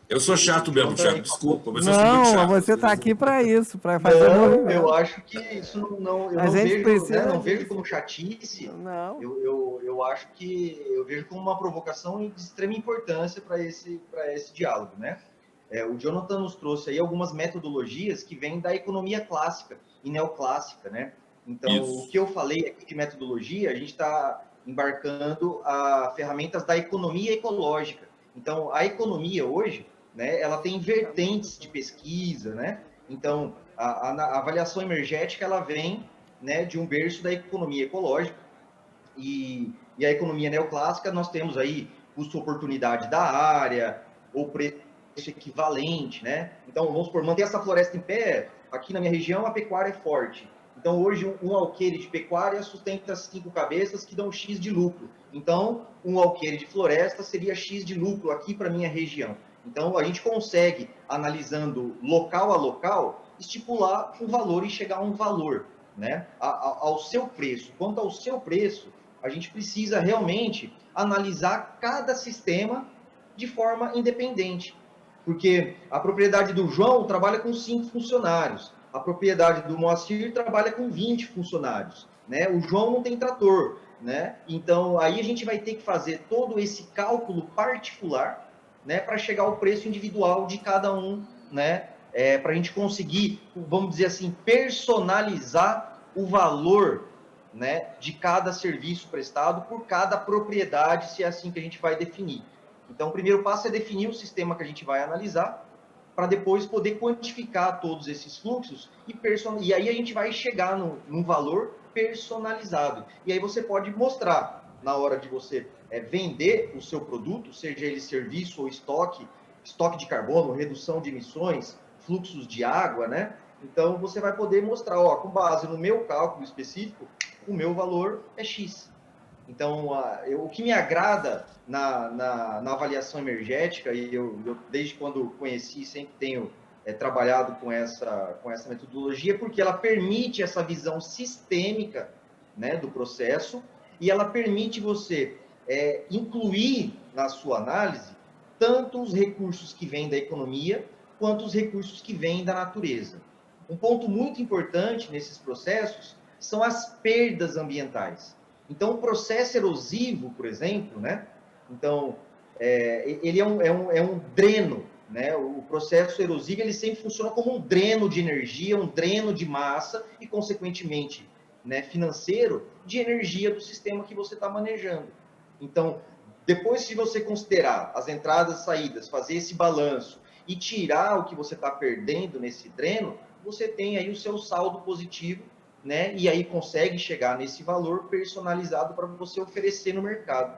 Speaker 2: Eu sou chato mesmo, Tiago, desculpa, mas eu sou muito
Speaker 1: Não,
Speaker 2: chato.
Speaker 1: você está aqui para isso, para fazer movimento.
Speaker 3: Eu acho que isso eu não vejo como chatice.
Speaker 1: Não.
Speaker 3: Eu acho que eu vejo como uma provocação de extrema importância para esse diálogo, né? O Jonathan nos trouxe aí algumas metodologias que vêm da economia clássica e neoclássica, né? Então,
Speaker 2: Isso.
Speaker 3: O que eu falei aqui de metodologia, a gente está embarcando a ferramentas da economia ecológica. Então, a economia hoje, né, ela tem vertentes de pesquisa, né? Então, a avaliação energética, ela vem, né, de um berço da economia ecológica. E a economia neoclássica, nós temos aí custo-oportunidade da área, ou preço equivalente, né? Então, vamos supor, manter essa floresta em pé, aqui na minha região a pecuária é forte. Então, hoje, um alqueire de pecuária sustenta 5 cabeças que dão X de lucro. Então, um alqueire de floresta seria X de lucro aqui para a minha região. Então, a gente consegue, analisando local a local, estipular um valor e chegar a um valor, né? Ao seu preço. Quanto ao seu preço, a gente precisa realmente analisar cada sistema de forma independente. Porque a propriedade do João trabalha com 5 funcionários. A propriedade do Moacir trabalha com 20 funcionários, né? O João não tem trator, né? Então, aí a gente vai ter que fazer todo esse cálculo particular, né, para chegar ao preço individual de cada um, né? Para a gente conseguir, vamos dizer assim, personalizar o valor, né, de cada serviço prestado por cada propriedade, se é assim que a gente vai definir. Então, o primeiro passo é definir o sistema que a gente vai analisar, para depois poder quantificar todos esses fluxos e aí a gente vai chegar num valor personalizado. E aí você pode mostrar, na hora de você vender o seu produto, seja ele serviço ou estoque de carbono, redução de emissões, fluxos de água, né? Então, você vai poder mostrar, ó, com base no meu cálculo específico, o meu valor é X. Então, o que me agrada na avaliação energética, e eu desde quando conheci, sempre tenho trabalhado com essa metodologia, porque ela permite essa visão sistêmica, né, do processo, e ela permite você incluir na sua análise tanto os recursos que vêm da economia, quanto os recursos que vêm da natureza. Um ponto muito importante nesses processos são as perdas ambientais. Então, o processo erosivo, por exemplo, né? Então, ele é um dreno, né? O processo erosivo, ele sempre funciona como um dreno de energia, um dreno de massa e, consequentemente, né, financeiro, de energia do sistema que você está manejando. Então, depois, se você considerar as entradas e saídas, fazer esse balanço e tirar o que você está perdendo nesse dreno, você tem aí o seu saldo positivo, né? E aí consegue chegar nesse valor personalizado para você oferecer no mercado.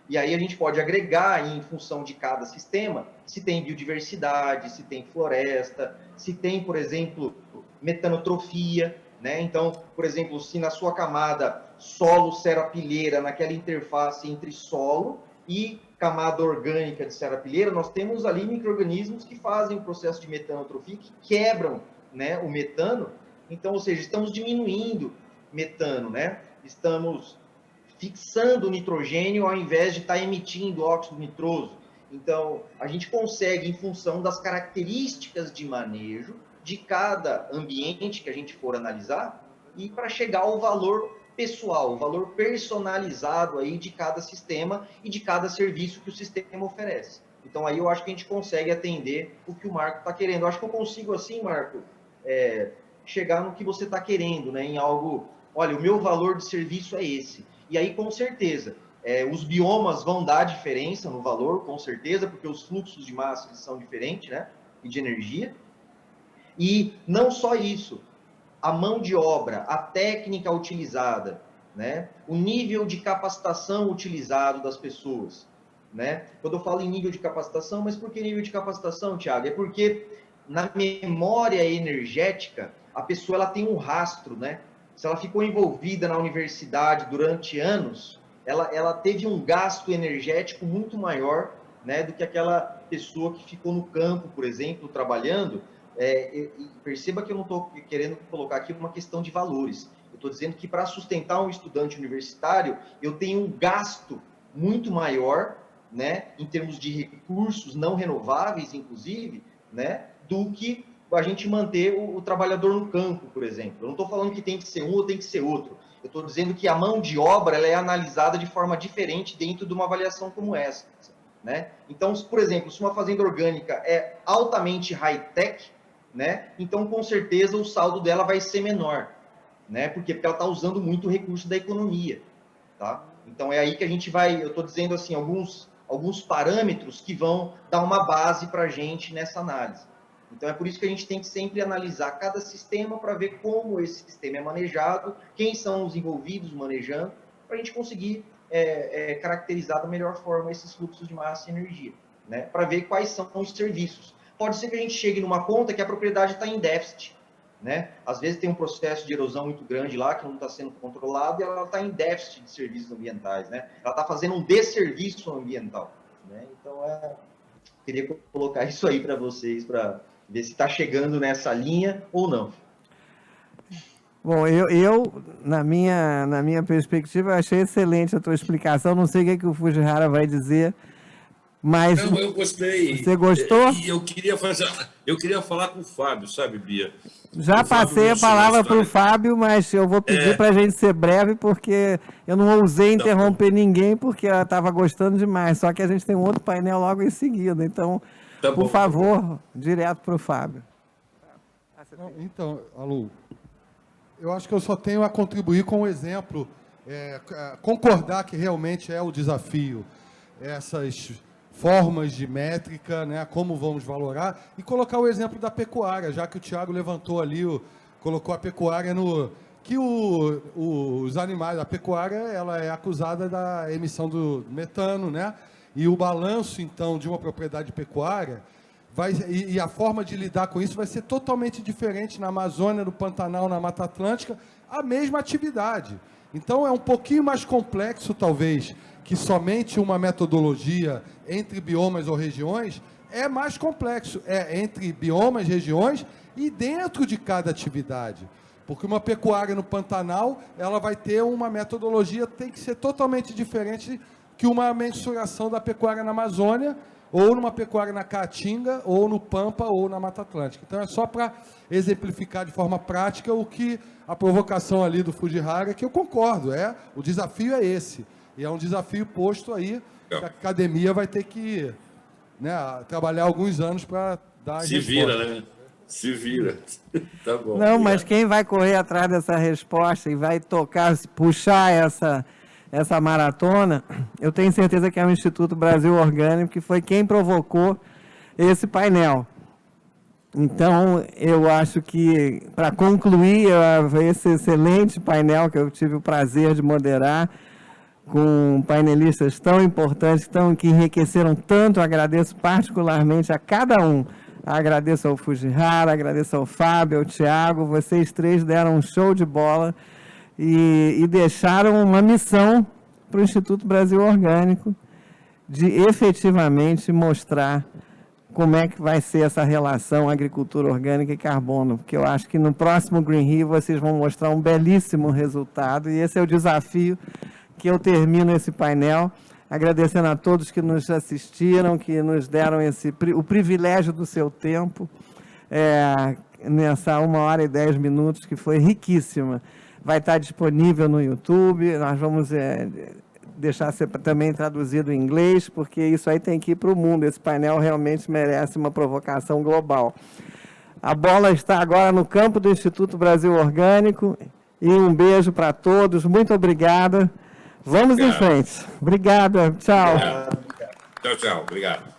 Speaker 3: E aí a gente pode agregar em função de cada sistema, se tem biodiversidade, se tem floresta, se tem, por exemplo, metanotrofia, né? Então, por exemplo, se na sua camada solo serapilheira, naquela interface entre solo e camada orgânica de serapilheira, nós temos ali micro-organismos que fazem o processo de metanotrofia, que quebram, né, o metano. Então, ou seja, estamos diminuindo metano, né? Estamos fixando o nitrogênio ao invés de estar emitindo óxido nitroso. Então, a gente consegue, em função das características de manejo de cada ambiente que a gente for analisar, e para chegar ao valor pessoal, o valor personalizado aí de cada sistema e de cada serviço que o sistema oferece. Então, aí eu acho que a gente consegue atender o que o Marco está querendo. Eu acho que eu consigo, assim, Marco, chegar no que você está querendo, né? Em algo, olha, o meu valor de serviço é esse. E aí, com certeza, os biomas vão dar diferença no valor, com certeza, porque os fluxos de massa são diferentes, né? E de energia. E não só isso, a mão de obra, a técnica utilizada, né? O nível de capacitação utilizado das pessoas, né? Quando eu falo em nível de capacitação, mas por que nível de capacitação, Thiago? É porque na memória energética, a pessoa ela tem um rastro, né? Se ela ficou envolvida na universidade durante anos, ela teve um gasto energético muito maior, né, do que aquela pessoa que ficou no campo, por exemplo, trabalhando. Perceba que eu não estou querendo colocar aqui uma questão de valores. Eu estou dizendo que para sustentar um estudante universitário, eu tenho um gasto muito maior, né, em termos de recursos não renováveis, inclusive, né, do que a gente manter o trabalhador no campo, por exemplo. Eu não estou falando que tem que ser um ou tem que ser outro. Eu estou dizendo que a mão de obra ela é analisada de forma diferente dentro de uma avaliação como essa, né? Então, por exemplo, se uma fazenda orgânica é altamente high-tech, né, então, com certeza, o saldo dela vai ser menor, né? Porque ela está usando muito recurso da economia, tá? Então, é aí que a gente vai, eu estou dizendo assim, alguns parâmetros que vão dar uma base para a gente nessa análise. Então, é por isso que a gente tem que sempre analisar cada sistema para ver como esse sistema é manejado, quem são os envolvidos manejando, para a gente conseguir caracterizar da melhor forma esses fluxos de massa e energia, né? Para ver quais são os serviços. Pode ser que a gente chegue numa conta que a propriedade está em déficit, né? Às vezes tem um processo de erosão muito grande lá que não está sendo controlado e ela está em déficit de serviços ambientais, né? Ela está fazendo um desserviço ambiental, né? Então, queria colocar isso aí para vocês, para ver se está chegando nessa linha ou não.
Speaker 1: Bom, eu na minha perspectiva, eu achei excelente a tua explicação. Não sei o que o Fujihara vai dizer, mas
Speaker 2: Não, eu gostei.
Speaker 1: Você gostou?
Speaker 2: E eu queria falar com o Fábio, sabe, Bia?
Speaker 1: Já
Speaker 2: O Fábio
Speaker 1: passei a
Speaker 2: mencionou
Speaker 1: palavra para o
Speaker 2: história-
Speaker 1: Fábio, mas eu vou pedir para a gente ser breve, porque eu não ousei
Speaker 2: Tá
Speaker 1: interromper ninguém, porque ela estava gostando demais. Só que a gente tem um outro painel logo em seguida. Então,
Speaker 2: Tá
Speaker 1: por
Speaker 2: bom.
Speaker 1: favor, direto para o Fábio.
Speaker 4: Não, então, Alu, eu acho que eu só tenho a contribuir com o exemplo, concordar que realmente é o desafio, essas formas de métrica, né, como vamos valorar, e colocar o exemplo da pecuária, já que o Thiago levantou ali, colocou a pecuária no... que os animais, a pecuária, ela é acusada da emissão do metano, né? E o balanço, então, de uma propriedade pecuária e a forma de lidar com isso vai ser totalmente diferente na Amazônia, no Pantanal, na Mata Atlântica, a mesma atividade. Então, é um pouquinho mais complexo, talvez, que somente uma metodologia entre biomas ou regiões. É mais complexo, entre biomas, regiões e dentro de cada atividade. Porque uma pecuária no Pantanal, ela vai ter uma metodologia, tem que ser totalmente diferente que uma mensuração da pecuária na Amazônia, ou numa pecuária na Caatinga, ou no Pampa, ou na Mata Atlântica. Então, é só para exemplificar de forma prática o que a provocação ali do Fujihara, que eu concordo, o desafio é esse. E é um desafio posto aí, que a academia vai ter que, né, trabalhar alguns anos para dar
Speaker 2: Se vira, né? Se vira. Tá bom.
Speaker 1: Não, mas quem vai correr atrás dessa resposta e vai tocar, puxar essa maratona, eu tenho certeza que é o Instituto Brasil Orgânico, que foi quem provocou esse painel. Então, eu acho que, para concluir esse excelente painel que eu tive o prazer de moderar, com painelistas tão importantes, que enriqueceram tanto, agradeço particularmente a cada um. Agradeço ao Fujihara, agradeço ao Fábio, ao Tiago, vocês três deram um show de bola e deixaram uma missão para o Instituto Brasil Orgânico de efetivamente mostrar como é que vai ser essa relação agricultura orgânica e carbono, porque eu acho que no próximo Green Rio vocês vão mostrar um belíssimo resultado, e esse é o desafio que eu termino esse painel, agradecendo a todos que nos assistiram, que nos deram o privilégio do seu tempo, nessa 1h e 10 minutos, que foi riquíssima. Vai estar disponível no YouTube, nós vamos deixar ser também traduzido em inglês, porque isso aí tem que ir para o mundo, esse painel realmente merece uma provocação global. A bola está agora no campo do Instituto Brasil Orgânico, e um beijo para todos, muito obrigada. Vamos em frente. Obrigada, tchau.
Speaker 2: Tchau, tchau. Obrigado.